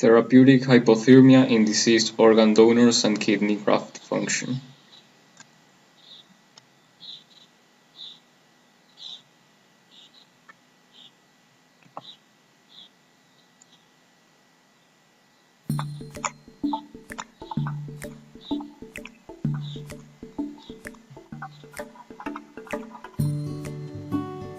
Therapeutic hypothermia in deceased organ donors and kidney graft function.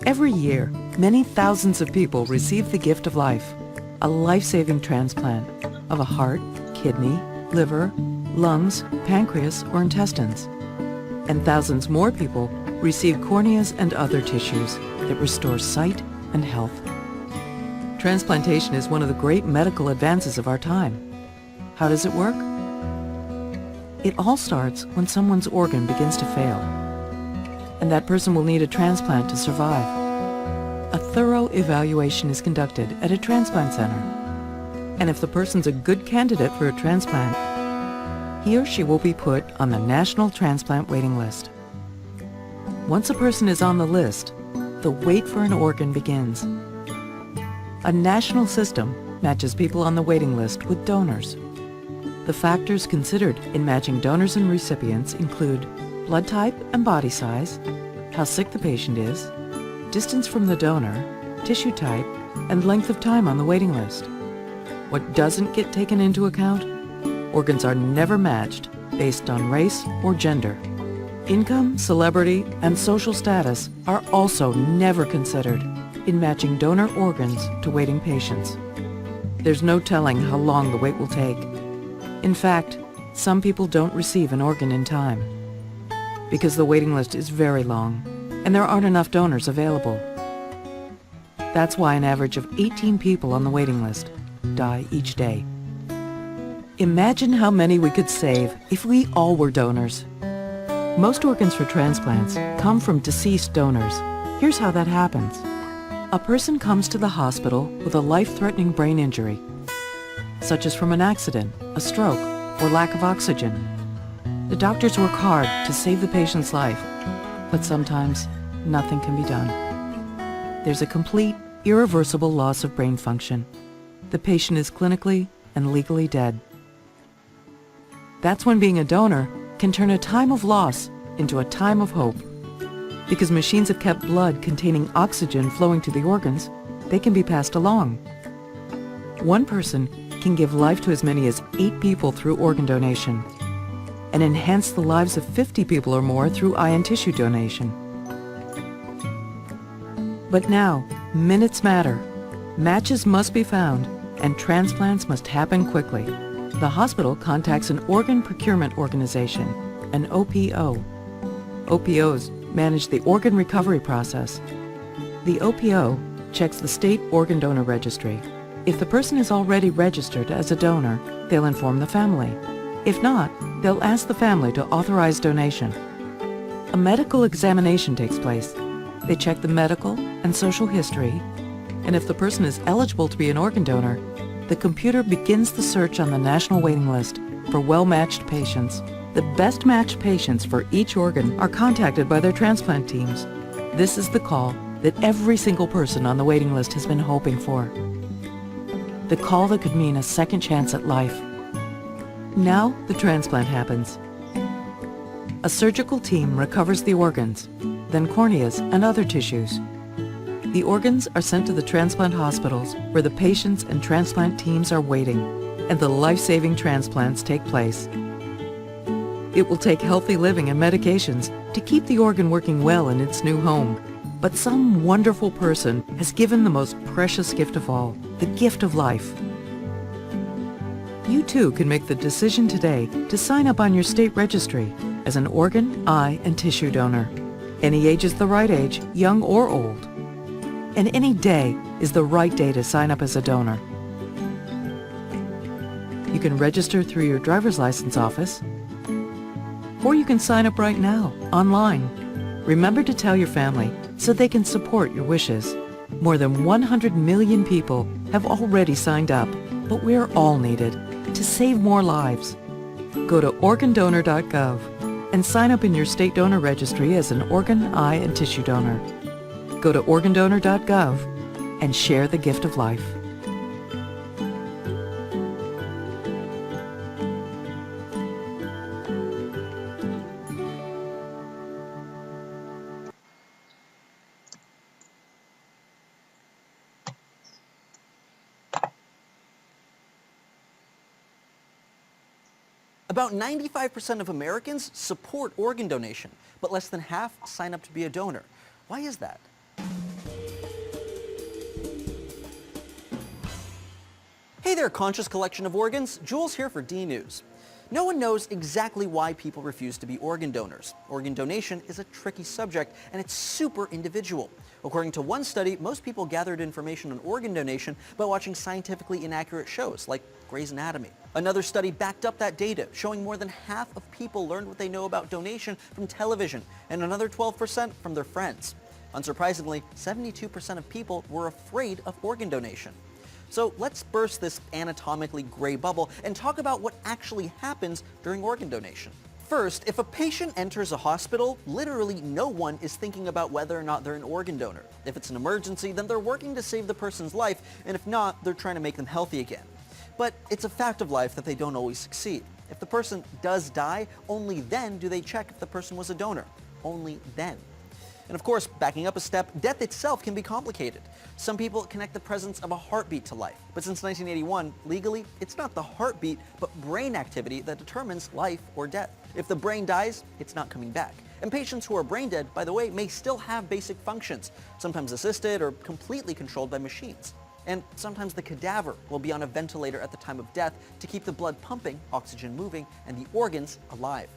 Every year, many thousands of people receive the gift of life, a life-saving transplant of a heart, kidney, liver, lungs, pancreas, or intestines. And thousands more people receive corneas and other tissues that restore sight and health. Transplantation is one of the great medical advances of our time. How does it work? It all starts when someone's organ begins to fail, and that person will need a transplant to survive. A thorough evaluation is conducted at a transplant center, and if the person's a good candidate for a transplant, he or she will be put on the National Transplant Waiting List. Once a person is on the list, the wait for an organ begins. A national system matches people on the waiting list with donors. The factors considered in matching donors and recipients include blood type and body size, how sick the patient is, distance from the donor, tissue type, and length of time on the waiting list. What doesn't get taken into account? Organs are never matched based on race or gender. Income, celebrity, and social status are also never considered in matching donor organs to waiting patients. There's no telling how long the wait will take. In fact, some people don't receive an organ in time because the waiting list is very long and there aren't enough donors available. That's why an average of 18 people on the waiting list die each day. Imagine how many we could save if we all were donors. Most organs for transplants come from deceased donors. Here's how that happens. A person comes to the hospital with a life-threatening brain injury, such as from an accident, a stroke, or lack of oxygen. The doctors work hard to save the patient's life, but sometimes nothing can be done. There's a complete, irreversible loss of brain function. The patient is clinically and legally dead. That's when being a donor can turn a time of loss into a time of hope. Because machines have kept blood containing oxygen flowing to the organs, they can be passed along. One person can give life to as many as 8 people through organ donation and enhance the lives of 50 people or more through eye and tissue donation. But now, minutes matter. Matches must be found, and transplants must happen quickly. The hospital contacts an organ procurement organization, an OPO. OPOs manage the organ recovery process. The OPO checks the state organ donor registry. If the person is already registered as a donor, they'll inform the family. If not, they'll ask the family to authorize donation. A medical examination takes place. They check the medical and social history, and if the person is eligible to be an organ donor, the computer begins the search on the national waiting list for well-matched patients. The best matched patients for each organ are contacted by their transplant teams. This is the call that every single person on the waiting list has been hoping for. The call that could mean a second chance at life. Now the transplant happens. A surgical team recovers the organs, then corneas and other tissues. The organs are sent to the transplant hospitals where the patients and transplant teams are waiting, and the life-saving transplants take place. It will take healthy living and medications to keep the organ working well in its new home. But some wonderful person has given the most precious gift of all, the gift of life. You too can make the decision today to sign up on your state registry as an organ, eye, and tissue donor. Any age is the right age, young or old. And any day is the right day to sign up as a donor. You can register through your driver's license office, or you can sign up right now, online. Remember to tell your family so they can support your wishes. More than 100 million people have already signed up, but we're all needed to save more lives. Go to organdonor.gov and sign up in your state donor registry as an organ, eye, and tissue donor. Go to organdonor.gov and share the gift of life. About 95% of Americans support organ donation, but less than half sign up to be a donor. Why is that? Hey there, conscious collection of organs. Jules here for D-News. No one knows exactly why people refuse to be organ donors. Organ donation is a tricky subject, and it's super individual. According to one study, most people gathered information on organ donation by watching scientifically inaccurate shows like Grey's Anatomy. Another study backed up that data, showing more than half of people learned what they know about donation from television, and another 12% from their friends. Unsurprisingly, 72% of people were afraid of organ donation. So let's burst this anatomically gray bubble and talk about what actually happens during organ donation. First, if a patient enters a hospital, literally no one is thinking about whether or not they're an organ donor. If it's an emergency, then they're working to save the person's life, and if not, they're trying to make them healthy again. But it's a fact of life that they don't always succeed. If the person does die, only then do they check if the person was a donor. Only then. And of course, backing up a step, death itself can be complicated. Some people connect the presence of a heartbeat to life, but since 1981, legally, it's not the heartbeat, but brain activity that determines life or death. If the brain dies, it's not coming back. And patients who are brain dead, by the way, may still have basic functions, sometimes assisted or completely controlled by machines. And sometimes the cadaver will be on a ventilator at the time of death to keep the blood pumping, oxygen moving, and the organs alive.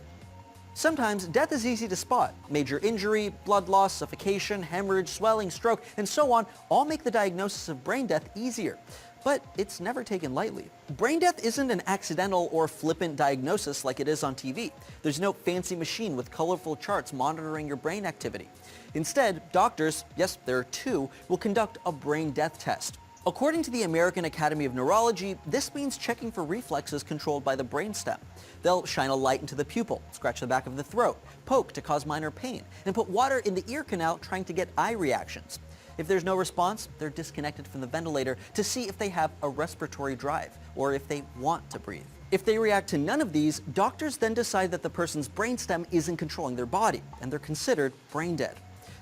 Sometimes death is easy to spot. Major injury, blood loss, suffocation, hemorrhage, swelling, stroke, and so on all make the diagnosis of brain death easier. But it's never taken lightly. Brain death isn't an accidental or flippant diagnosis like it is on TV. There's no fancy machine with colorful charts monitoring your brain activity. Instead, doctors, yes, there are two, will conduct a brain death test. According to the American Academy of Neurology, this means checking for reflexes controlled by the brainstem. They'll shine a light into the pupil, scratch the back of the throat, poke to cause minor pain, and put water in the ear canal trying to get eye reactions. If there's no response, they're disconnected from the ventilator to see if they have a respiratory drive, or if they want to breathe. If they react to none of these, doctors then decide that the person's brainstem isn't controlling their body, and they're considered brain dead.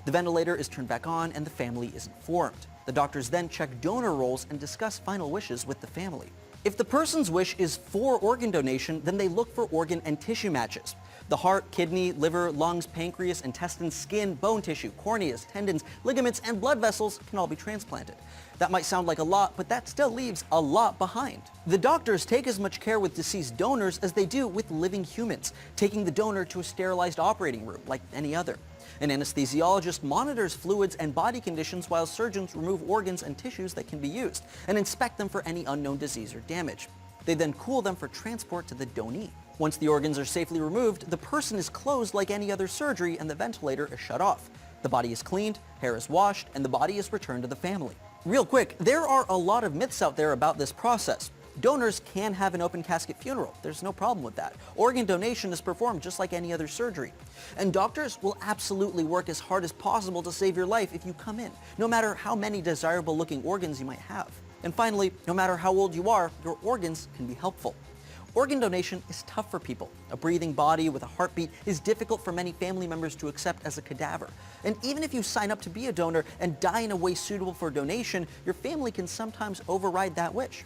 The ventilator is turned back on and the family is informed. The doctors then check donor rolls and discuss final wishes with the family. If the person's wish is for organ donation, then they look for organ and tissue matches. The heart, kidney, liver, lungs, pancreas, intestines, skin, bone tissue, corneas, tendons, ligaments, and blood vessels can all be transplanted. That might sound like a lot, but that still leaves a lot behind. The doctors take as much care with deceased donors as they do with living humans, taking the donor to a sterilized operating room like any other. An anesthesiologist monitors fluids and body conditions while surgeons remove organs and tissues that can be used and inspect them for any unknown disease or damage. They then cool them for transport to the donee. Once the organs are safely removed, the person is closed like any other surgery and the ventilator is shut off. The body is cleaned, hair is washed, and the body is returned to the family. Real quick, there are a lot of myths out there about this process. Donors can have an open casket funeral. There's no problem with that. Organ donation is performed just like any other surgery. And doctors will absolutely work as hard as possible to save your life if you come in, no matter how many desirable looking organs you might have. And finally, no matter how old you are, your organs can be helpful. Organ donation is tough for people. A breathing body with a heartbeat is difficult for many family members to accept as a cadaver. And even if you sign up to be a donor and die in a way suitable for donation, your family can sometimes override that wish.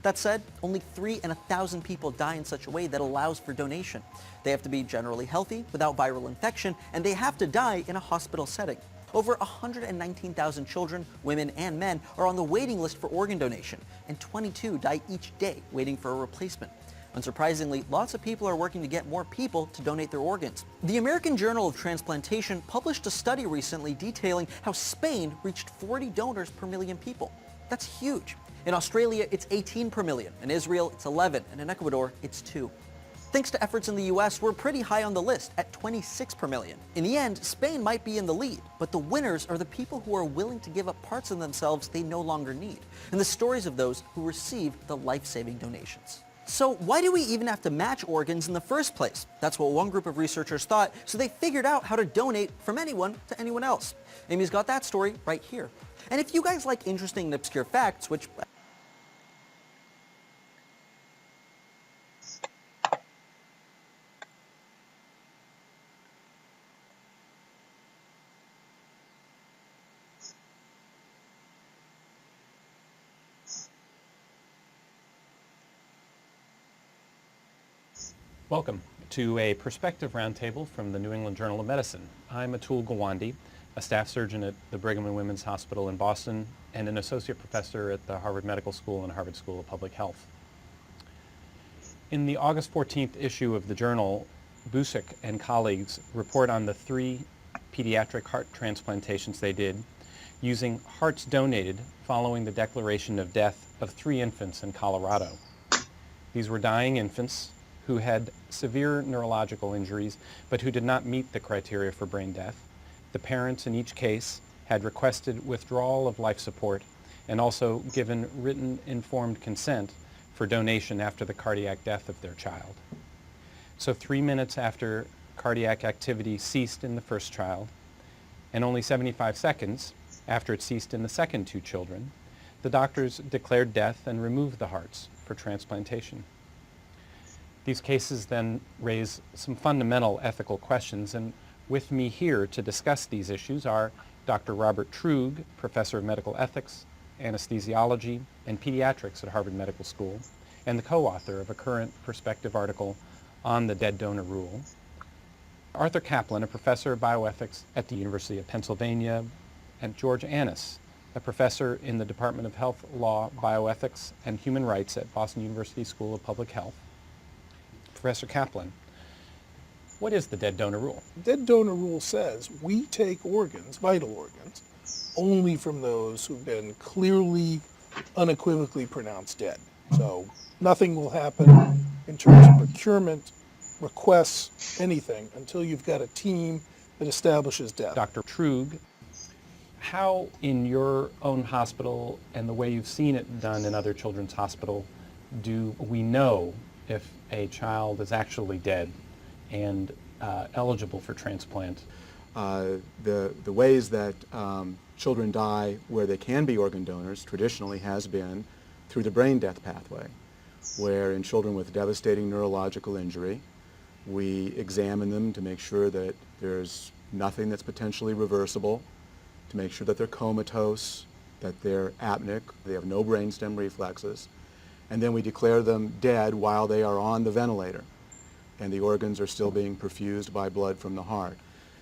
That said, only 3 in 1,000 people die in such a way that allows for donation. They have to be generally healthy, without viral infection, and they have to die in a hospital setting. Over 119,000 children, women, and men are on the waiting list for organ donation, and 22 die each day waiting for a replacement. Unsurprisingly, lots of people are working to get more people to donate their organs. The American Journal of Transplantation published a study recently detailing how Spain reached 40 donors per million people. That's huge. In Australia, it's 18 per million. In Israel, it's 11. And in Ecuador, it's 2. Thanks to efforts in the US, we're pretty high on the list at 26 per million. In the end, Spain might be in the lead, but the winners are the people who are willing to give up parts of themselves they no longer need, and the stories of those who received the life-saving donations. So why do we even have to match organs in the first place? That's what one group of researchers thought, so they figured out how to donate from anyone to anyone else. Amy's got that story right here. And if you guys like interesting and obscure facts, which Welcome to a Perspective Roundtable from the New England Journal of Medicine. I'm Atul Gawande, a staff surgeon at the Brigham and Women's Hospital in Boston and an associate professor at the Harvard Medical School and Harvard School of Public Health. In the August 14th issue of the journal, Busick and colleagues report on the 3 pediatric heart transplantations they did using hearts donated following the declaration of death of 3 infants in Colorado. These were dying infants who had severe neurological injuries but who did not meet the criteria for brain death. The parents in each case had requested withdrawal of life support and also given written informed consent for donation after the cardiac death of their child. So 3 minutes after cardiac activity ceased in the first child, and only 75 seconds after it ceased in the second 2 children, the doctors declared death and removed the hearts for transplantation. These cases then raise some fundamental ethical questions, and with me here to discuss these issues are Dr. Robert Truog, Professor of Medical Ethics, Anesthesiology, and Pediatrics at Harvard Medical School, and the co-author of a current Perspective article on the dead donor rule. Arthur Kaplan, a professor of bioethics at the University of Pennsylvania, and George Annis, a professor in the Department of Health Law, Bioethics, and Human Rights at Boston University School of Public Health. Professor Kaplan, what is the dead donor rule? The dead donor rule says we take organs, vital organs, only from those who've been clearly, unequivocally pronounced dead. So nothing will happen in terms of procurement, requests, anything, until you've got a team that establishes death. Dr. Truog, how in your own hospital and the way you've seen it done in other children's hospitals do we know if a child is actually dead and eligible for transplant? The ways that children die where they can be organ donors traditionally has been through the brain death pathway, where in children with devastating neurological injury, we examine them to make sure that there's nothing that's potentially reversible, to make sure that they're comatose, that they're apneic, they have no brainstem reflexes, and then we declare them dead while they are on the ventilator and the organs are still being perfused by blood from the heart.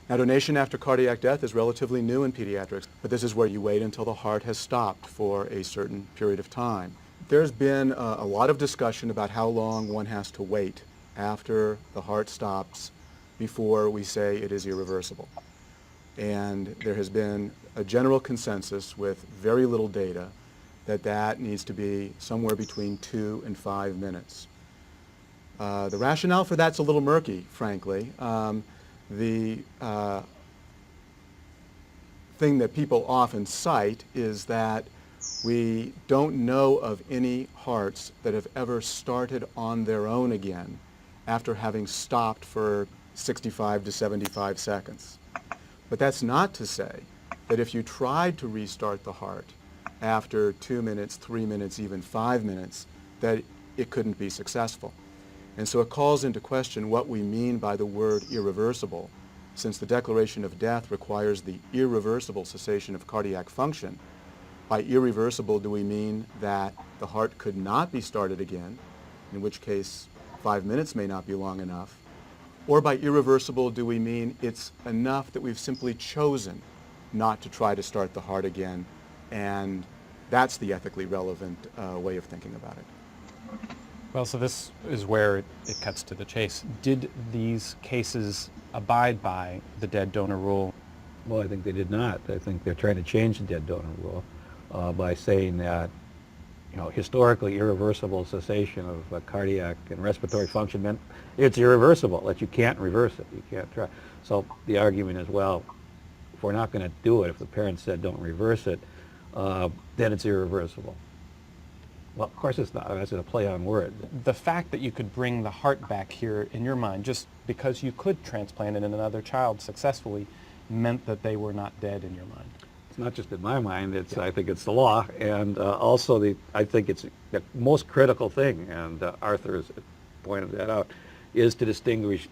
Now, donation after cardiac death is relatively new in pediatrics, but this is where you wait until the heart has stopped for a certain period of time. There's been a lot of discussion about how long one has to wait after the heart stops before we say it is irreversible. And there has been a general consensus with very little data that needs to be somewhere between 2 and 5 minutes. The rationale for that's a little murky, frankly. The thing that people often cite is that we don't know of any hearts that have ever started on their own again after having stopped for 65 to 75 seconds. But that's not to say that if you tried to restart the heart after 2 minutes, 3 minutes, even 5 minutes, that it couldn't be successful. And so it calls into question what we mean by the word irreversible, since the declaration of death requires the irreversible cessation of cardiac function. By irreversible, do we mean that the heart could not be started again, in which case 5 minutes may not be long enough? Or by irreversible, do we mean it's enough that we've simply chosen not to try to start the heart again, and that's the ethically relevant way of thinking about it? Well, so this is where it cuts to the chase. Did these cases abide by the dead donor rule? Well, I think they did not. I think they're trying to change the dead donor rule by saying that, historically irreversible cessation of cardiac and respiratory function meant it's irreversible, that you can't reverse it, you can't try. So the argument is, well, if we're not going to do it, if the parents said don't reverse it, then it's irreversible. Well, of course it's not. That's a play on words. The fact that you could bring the heart back here in your mind, just because you could transplant it in another child successfully, meant that they were not dead in your mind. It's not just in my mind. I think it's the law, and also I think it's the most critical thing, and Arthur has pointed that out, is to distinguish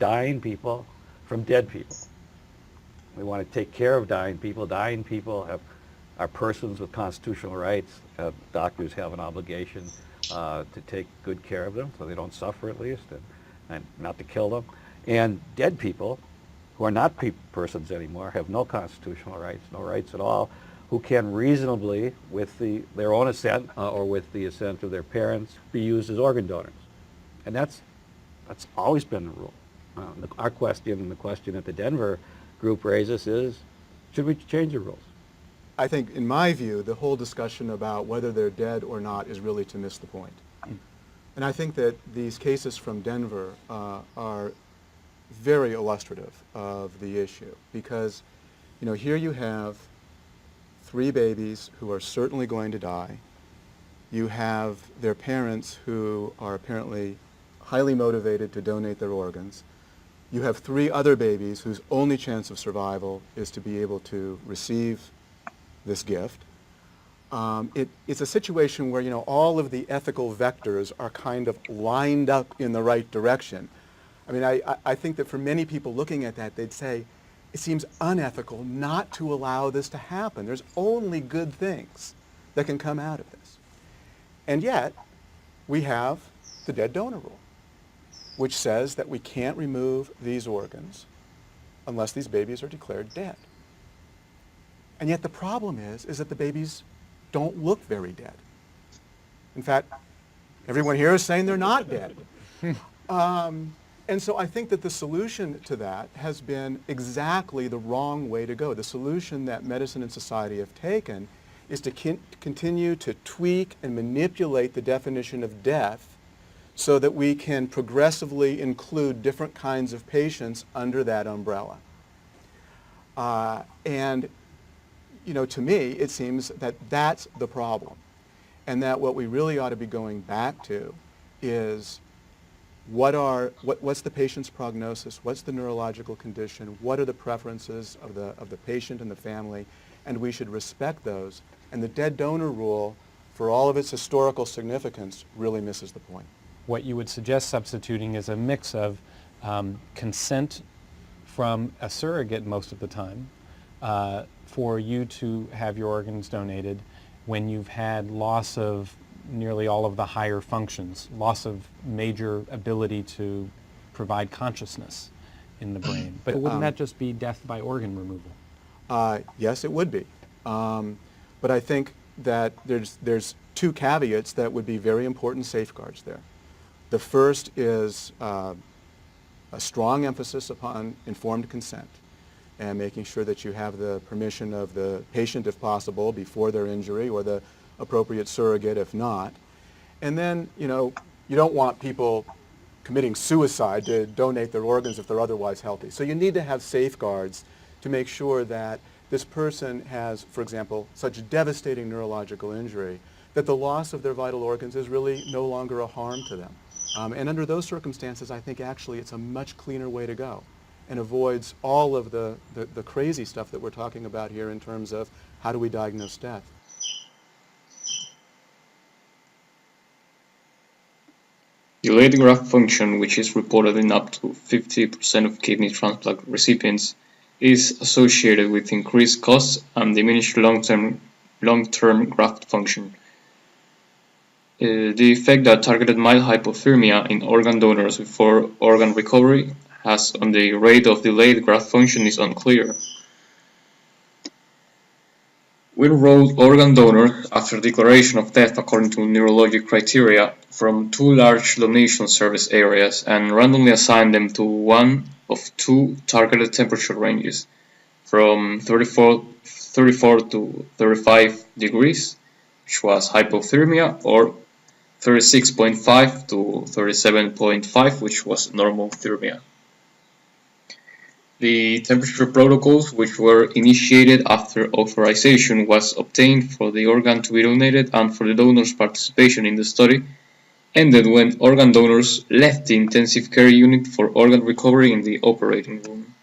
dying people from dead people. We want to take care of dying people. Dying people are persons with constitutional rights. Doctors have an obligation to take good care of them so they don't suffer, at least. and not to kill them. And dead people, who are not persons anymore, have no constitutional rights, no rights at all, who can reasonably, with their own assent or with the assent of their parents, be used as organ donors. And that's always been the rule. Our question, and the question that the Denver group raises is, should we change the rules? I think, in my view, the whole discussion about whether they're dead or not is really to miss the point. And I think that these cases from Denver are very illustrative of the issue, because, you know, here you have 3 babies who are certainly going to die. You have their parents who are apparently highly motivated to donate their organs. You have 3 other babies whose only chance of survival is to be able to receive this gift. It's a situation where, you know, all of the ethical vectors are kind of lined up in the right direction. I mean, I think that for many people looking at that, they'd say, it seems unethical not to allow this to happen. There's only good things that can come out of this. And yet, we have the dead donor rule, which says that we can't remove these organs unless these babies are declared dead. And yet the problem is that the babies don't look very dead. In fact, everyone here is saying they're not dead. And so I think that the solution to that has been exactly the wrong way to go. The solution that medicine and society have taken is to continue to tweak and manipulate the definition of death so that we can progressively include different kinds of patients under that umbrella. And, you know, to me, it seems that that's the problem, and that what we really ought to be going back to is what's the patient's prognosis, what's the neurological condition, what are the preferences of the patient and the family, and we should respect those. And the dead donor rule, for all of its historical significance, really misses the point. What you would suggest substituting is a mix of consent from a surrogate most of the time for you to have your organs donated when you've had loss of nearly all of the higher functions, loss of major ability to provide consciousness in the brain. But wouldn't that just be death by organ removal? Yes, it would be. But I think that there's 2 caveats that would be very important safeguards there. The first is a strong emphasis upon informed consent and making sure that you have the permission of the patient, if possible, before their injury, or the appropriate surrogate if not. And then, you know, you don't want people committing suicide to donate their organs if they're otherwise healthy. So you need to have safeguards to make sure that this person has, for example, such devastating neurological injury that the loss of their vital organs is really no longer a harm to them. And under those circumstances, I think actually it's a much cleaner way to go and avoids all of the crazy stuff that we're talking about here in terms of how do we diagnose death. Delayed graft function, which is reported in up to 50% of kidney transplant recipients, is associated with increased costs and diminished long-term graft function. The effect that targeted mild hypothermia in organ donors before organ recovery has on the rate of delayed graft function is unclear. We enrolled organ donors after declaration of death according to neurologic criteria from 2 large donation service areas and randomly assigned them to one of 2 targeted temperature ranges from 34 to 35 degrees, which was hypothermia, or 36.5 to 37.5, which was normal thermia. The temperature protocols, which were initiated after authorization was obtained for the organ to be donated and for the donor's participation in the study, ended when organ donors left the intensive care unit for organ recovery in the operating room.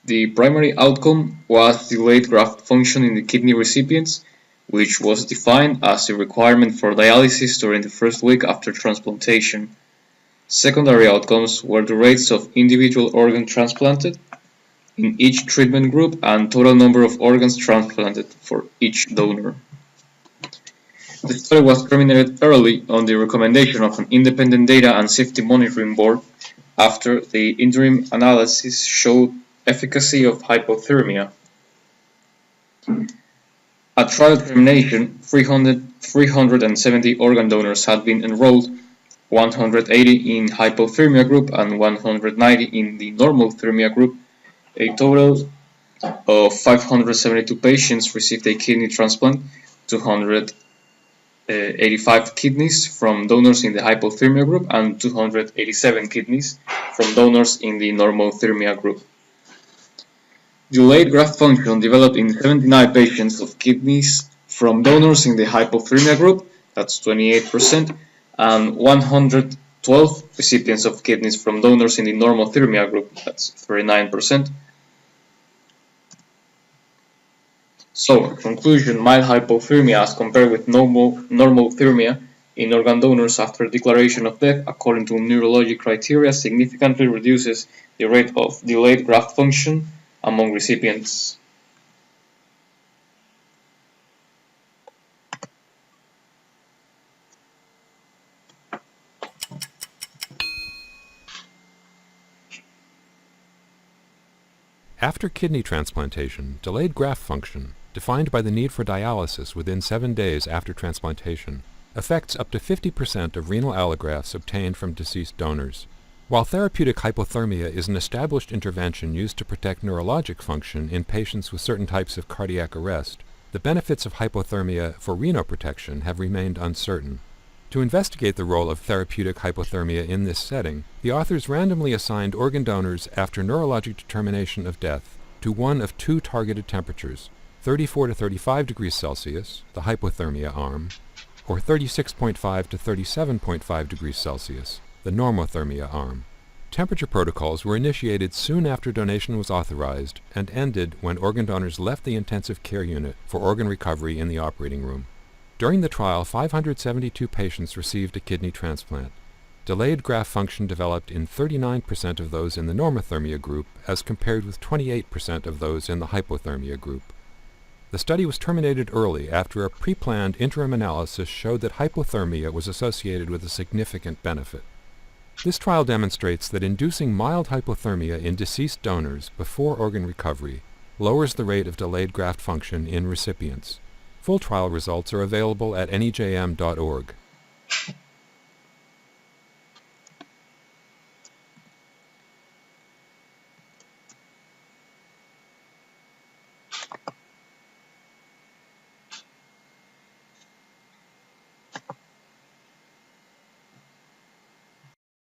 The primary outcome was delayed graft function in the kidney recipients, which was defined as a requirement for dialysis during the first week after transplantation. Secondary outcomes were the rates of individual organs transplanted in each treatment group and total number of organs transplanted for each donor. The study was terminated early on the recommendation of an independent data and safety monitoring board after the interim analysis showed efficacy of hypothermia. At trial termination, 370 organ donors had been enrolled, 180 in hypothermia group and 190 in the normothermia group. A total of 572 patients received a kidney transplant, 285 kidneys from donors in the hypothermia group and 287 kidneys from donors in the normothermia group. Delayed graft function developed in 79 patients of kidneys from donors in the hypothermia group, that's 28%, and 112 recipients of kidneys from donors in the normothermia group, that's 39%. So, in conclusion, mild hypothermia as compared with normothermia in organ donors after declaration of death, according to neurologic criteria, significantly reduces the rate of delayed graft function among recipients. After kidney transplantation, delayed graft function, defined by the need for dialysis within 7 days after transplantation, affects up to 50% of renal allografts obtained from deceased donors. While therapeutic hypothermia is an established intervention used to protect neurologic function in patients with certain types of cardiac arrest, the benefits of hypothermia for renal protection have remained uncertain. To investigate the role of therapeutic hypothermia in this setting, the authors randomly assigned organ donors after neurologic determination of death to one of two targeted temperatures, 34 to 35 degrees Celsius, the hypothermia arm, or 36.5 to 37.5 degrees Celsius, the normothermia arm. Temperature protocols were initiated soon after donation was authorized and ended when organ donors left the intensive care unit for organ recovery in the operating room. During the trial, 572 patients received a kidney transplant. Delayed graft function developed in 39% of those in the normothermia group as compared with 28% of those in the hypothermia group. The study was terminated early after a pre-planned interim analysis showed that hypothermia was associated with a significant benefit. This trial demonstrates that inducing mild hypothermia in deceased donors before organ recovery lowers the rate of delayed graft function in recipients. Full trial results are available at nejm.org.